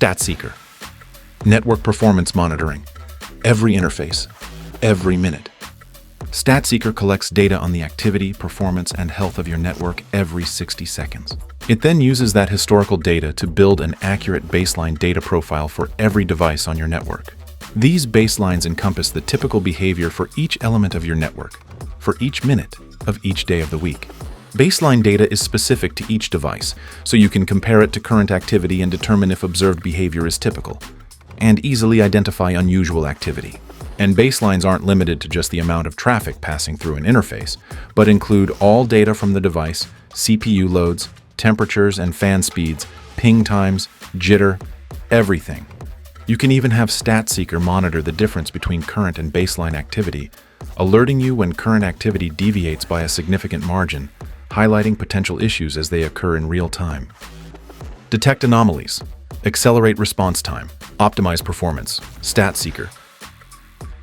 Statseeker. Network performance monitoring. Every interface, every minute. Statseeker collects data on the activity, performance, and health of your network every 60 seconds. It then uses that historical data to build an accurate baseline data profile for every device on your network. These baselines encompass the typical behavior for each element of your network, for each minute of each day of the week. Baseline data is specific to each device, so you can compare it to current activity and determine if observed behavior is typical, and easily identify unusual activity. And baselines aren't limited to just the amount of traffic passing through an interface, but include all data from the device, CPU loads, temperatures and fan speeds, ping times, jitter, everything. You can even have Statseeker monitor the difference between current and baseline activity, alerting you when current activity deviates by a significant margin, highlighting potential issues as they occur in real time. Detect anomalies, accelerate response time, optimize performance. Statseeker.